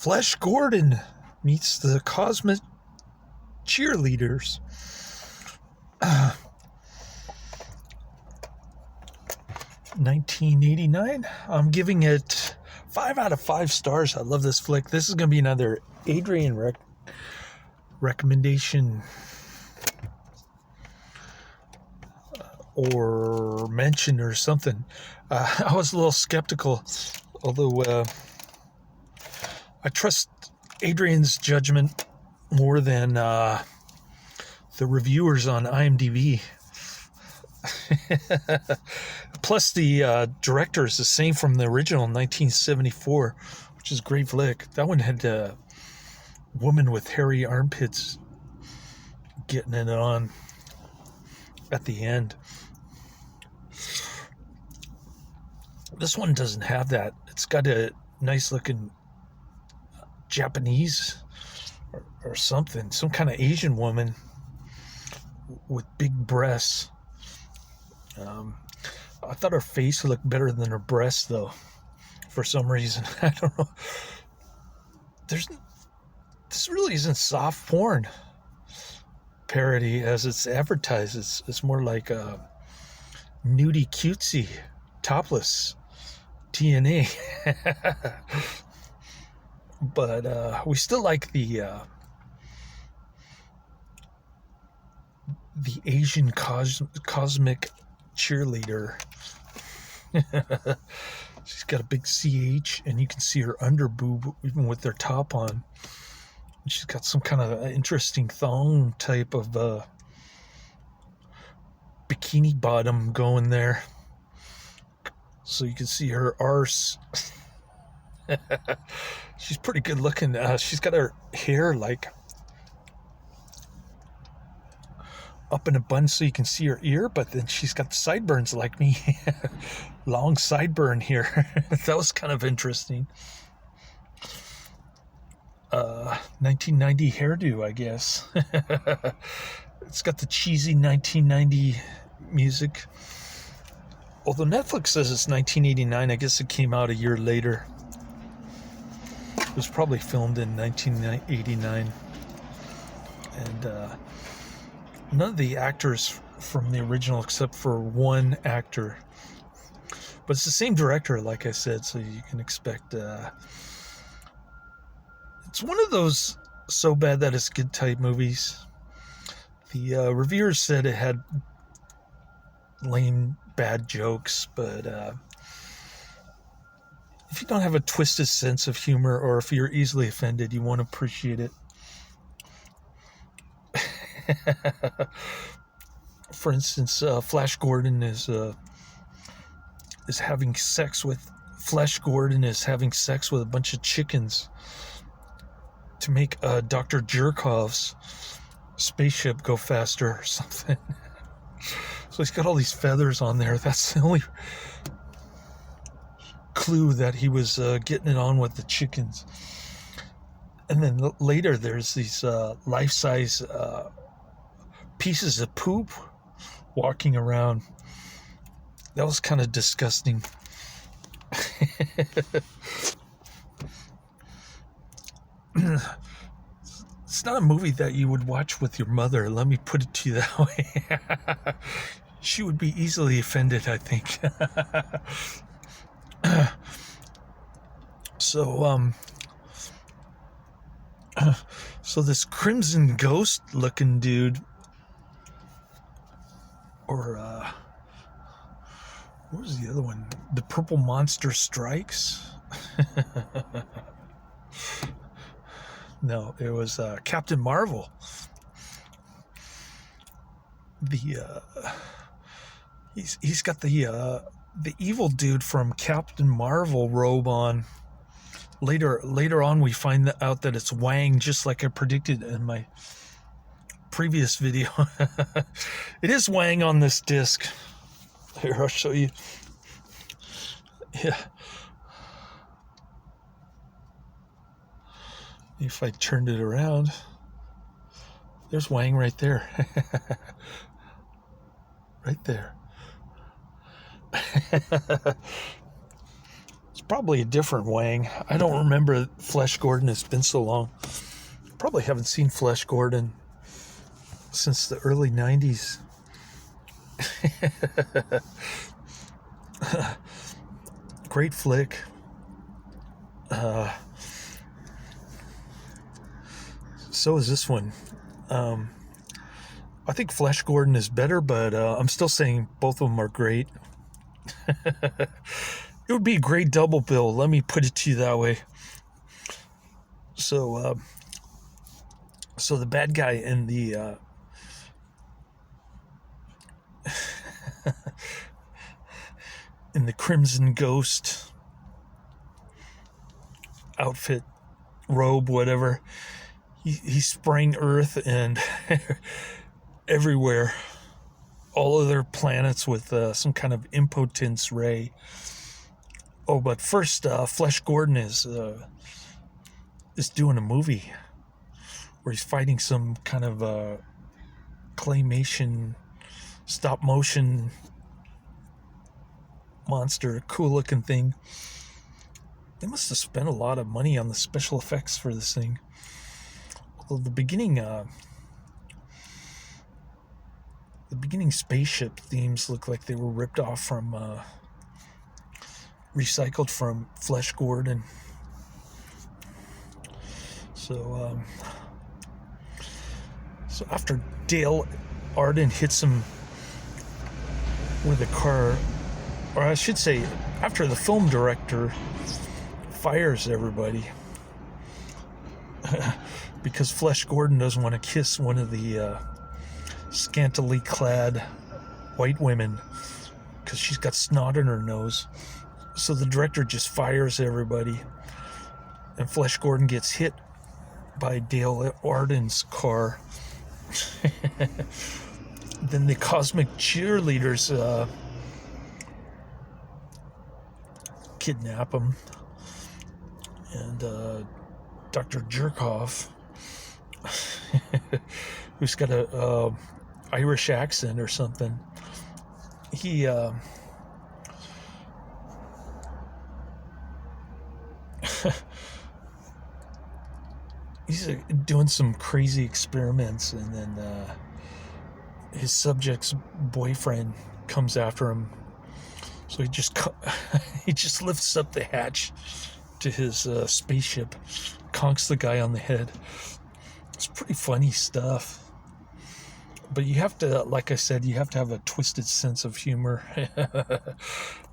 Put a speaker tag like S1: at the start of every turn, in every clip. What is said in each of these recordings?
S1: Flash Gordon meets the Cosmic Cheerleaders. 1989. I'm giving it 5 out of 5 stars. I love this flick. This is going to be another Adrian recommendation or mention or something. I was a little skeptical, although I trust Adrian's judgment more than the reviewers on IMDb. Plus, the director is the same from the original 1974, which is a great flick. That one had a woman with hairy armpits getting it on at the end. This one doesn't have that. It's got a nice looking Japanese or something, some kind of Asian woman with big breasts. I thought her face looked better than her breasts, though, for some reason. I don't know. This really isn't soft porn parody as it's advertised. It's more like a nudie cutesy topless TNA. But we still like the Asian cosmic cheerleader. She's got a big CH, and you can see her under boob even with their top on. And she's got some kind of interesting thong type of bikini bottom going there, so you can see her arse. She's pretty good looking. She's got her hair like up in a bun so you can see her ear, but then she's got the sideburns like me. Long sideburn here. That was kind of interesting. 1990 hairdo, I guess. It's got the cheesy 1990 music. Although Netflix says it's 1989, I guess it came out a year later. It was probably filmed in 1989. And none of the actors from the original except for one actor. But it's the same director, like I said, so you can expect... it's one of those so bad that it's good type movies. The reviewers said it had lame, bad jokes, but if you don't have a twisted sense of humor, or if you're easily offended, you won't appreciate it. For instance, Flash Gordon is having sex with a bunch of chickens to make Dr. Jerkov's spaceship go faster or something. So he's got all these feathers on there. That's the only clue that he was getting it on with the chickens. And then later there's these life-size pieces of poop walking around. That was kind of disgusting. It's not a movie that you would watch with your mother, let me put it to you that way. She would be easily offended, I think. So this Crimson Ghost looking dude, or what was the other one? The Purple Monster Strikes? No, it was Captain Marvel. He's got the evil dude from Captain Marvel robe on. Later on, we find out that it's Wang, just like I predicted in my previous video. It is Wang on this disc. Here, I'll show you. Yeah. If I turned it around, there's Wang right there. Right there. It's probably a different Wang. I don't remember Flesh Gordon. It's been so long. Probably haven't seen Flesh Gordon since the early 90s. Great flick. So is this one. I think Flesh Gordon is better, but I'm still saying both of them are great. It would be a great double bill, let me put it to you that way. So the bad guy in the in the Crimson Ghost outfit, robe, whatever, he's spraying Earth and everywhere, all other planets with some kind of impotence ray. Oh, but first, Flesh Gordon is doing a movie where he's fighting some kind of claymation, stop motion monster, cool looking thing. They must have spent a lot of money on the special effects for this thing. Although the beginning spaceship themes look like they were ripped off from, recycled from Flesh Gordon. So after Dale Arden hits him with a car, or I should say, after the film director fires everybody because Flesh Gordon doesn't want to kiss one of the scantily clad white women because she's got snot in her nose. So the director just fires everybody, and Flesh Gordon gets hit by Dale Arden's car. Then the cosmic cheerleaders kidnap him, and Dr. Jerkoff, who's got a Irish accent or something, he he's doing some crazy experiments, and then his subject's boyfriend comes after him. So he just lifts up the hatch to his spaceship, conks the guy on the head. It's pretty funny stuff. But you have to, like I said, you have to have a twisted sense of humor.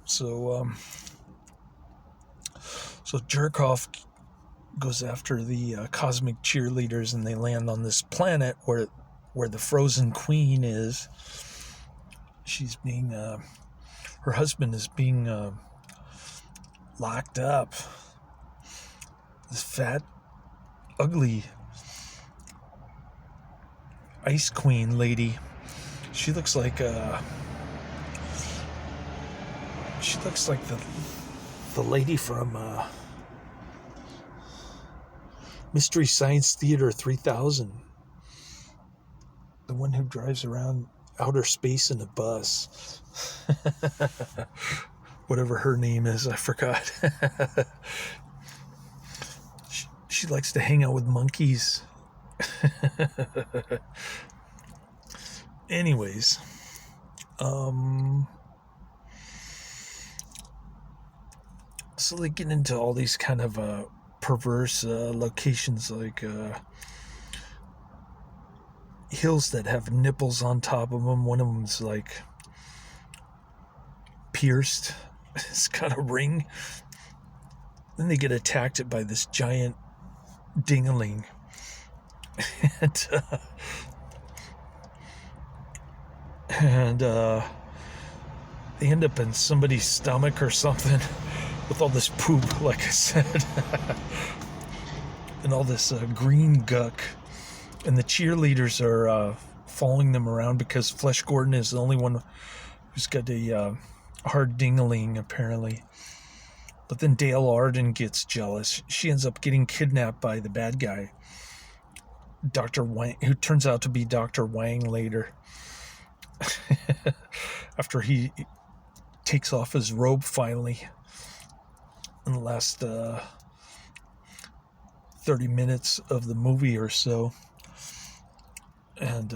S1: So Jerkoff goes after the cosmic cheerleaders, and they land on this planet where the frozen queen is. She's being her husband is being locked up. This fat, ugly ice queen lady. She looks like the lady from Mystery Science Theater 3000. The one who drives around outer space in a bus. Whatever her name is, I forgot. She likes to hang out with monkeys. Anyways, so they get into all these kind of perverse locations, like hills that have nipples on top of them. One of them's like pierced. It's got a ring. Then they get attacked by this giant dingling. And they end up in somebody's stomach or something with all this poop, like I said, and all this green guck. And the cheerleaders are following them around because Flesh Gordon is the only one who's got a hard dingling, apparently. But then Dale Arden gets jealous. She ends up getting kidnapped by the bad guy, Dr. Wang, who turns out to be Dr. Wang later. After he takes off his robe finally. in the last 30 minutes of the movie or so. And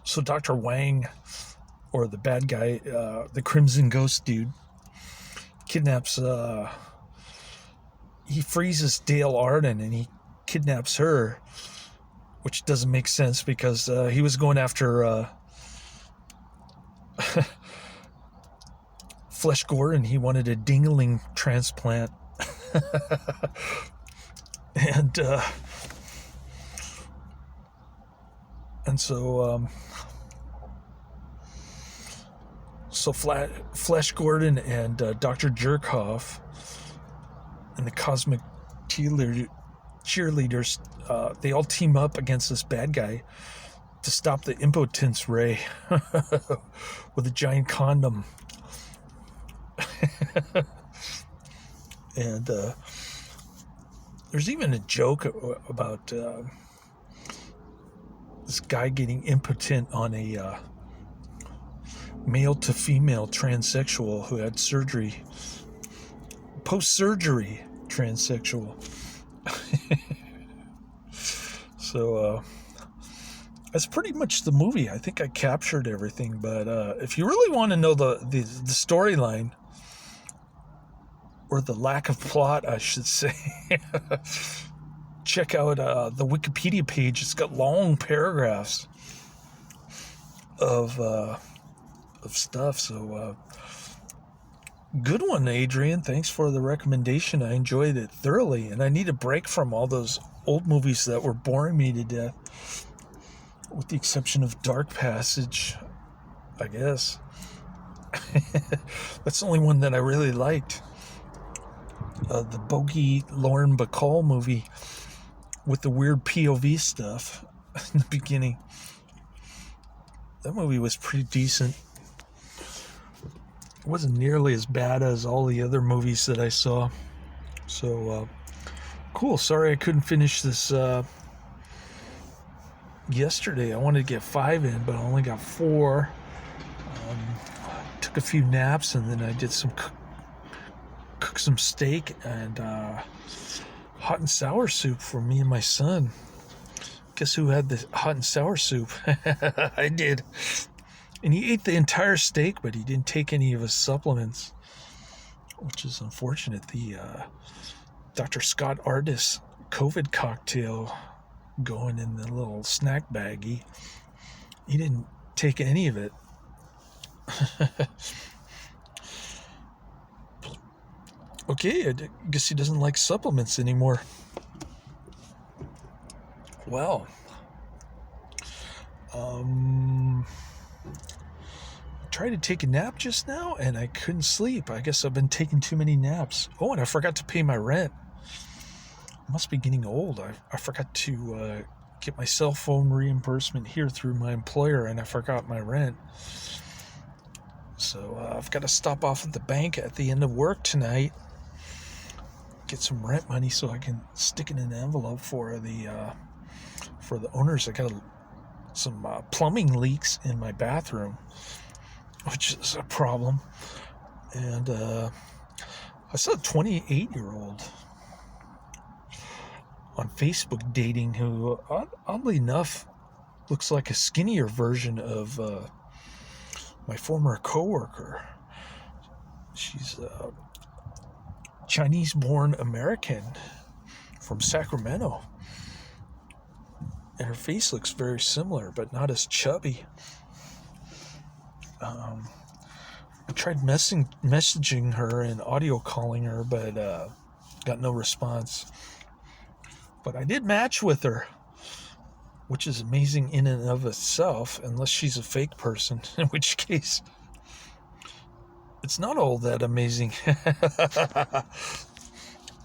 S1: so Dr. Wang, or the bad guy, the Crimson Ghost dude, kidnaps, he freezes Dale Arden and he kidnaps her, which doesn't make sense because he was going after Flesh Gordon. He wanted a dingling transplant. And so Flesh Gordon and Dr. Jerkhoff and the Cosmic Cheerleaders, they all team up against this bad guy to stop the impotence ray with a giant condom. And there's even a joke about this guy getting impotent on a male to female transsexual who had surgery, post-surgery transsexual. So that's pretty much the movie. I think I captured everything, but if you really want to know the storyline, or the lack of plot, I should say, check out the Wikipedia page. It's got long paragraphs of stuff. So good one, Adrian. Thanks for the recommendation. I enjoyed it thoroughly, and I need a break from all those old movies that were boring me to death, with the exception of Dark Passage, I guess. That's the only one that I really liked. The Bogey Lauren Bacall movie with the weird POV stuff in the beginning. That movie was pretty decent. It wasn't nearly as bad as all the other movies that I saw. So, cool. Sorry I couldn't finish this yesterday. I wanted to get 5 in, but I only got 4. Took a few naps, and then I did cook some steak and hot and sour soup for me and my son. Guess who had the hot and sour soup? I did. And he ate the entire steak, but he didn't take any of his supplements, which is unfortunate. The Dr. Scott Ardis COVID cocktail going in the little snack baggie, he didn't take any of it. Okay, I guess he doesn't like supplements anymore. Well, I tried to take a nap just now, and I couldn't sleep. I guess I've been taking too many naps. Oh, and I forgot to pay my rent. I must be getting old. I forgot to get my cell phone reimbursement here through my employer, and I forgot my rent. So I've got to stop off at the bank at the end of work tonight, get some rent money so I can stick it in an envelope for the owners. I got some plumbing leaks in my bathroom, which is a problem. And I saw a 28-year-old on Facebook dating who, oddly enough, looks like a skinnier version of my former coworker. She's Chinese-born American from Sacramento, and her face looks very similar, but not as chubby. I tried messaging her and audio calling her, but got no response. But I did match with her, which is amazing in and of itself, unless she's a fake person, in which case it's not all that amazing.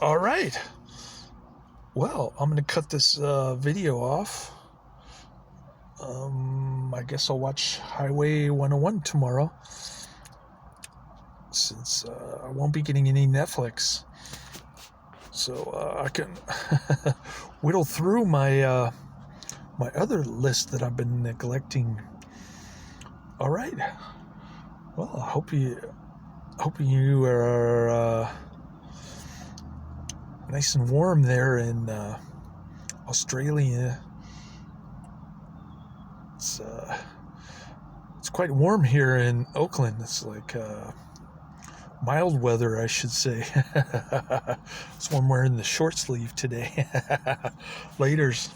S1: All right. Well, I'm going to cut this video off. I guess I'll watch Highway 101 tomorrow, since I won't be getting any Netflix. So I can whittle through my my other list that I've been neglecting. All right. Well, I hope you hoping you are nice and warm there in Australia. It's quite warm here in Oakland. It's like mild weather, I should say. That's why I'm wearing the short sleeve today. Laters.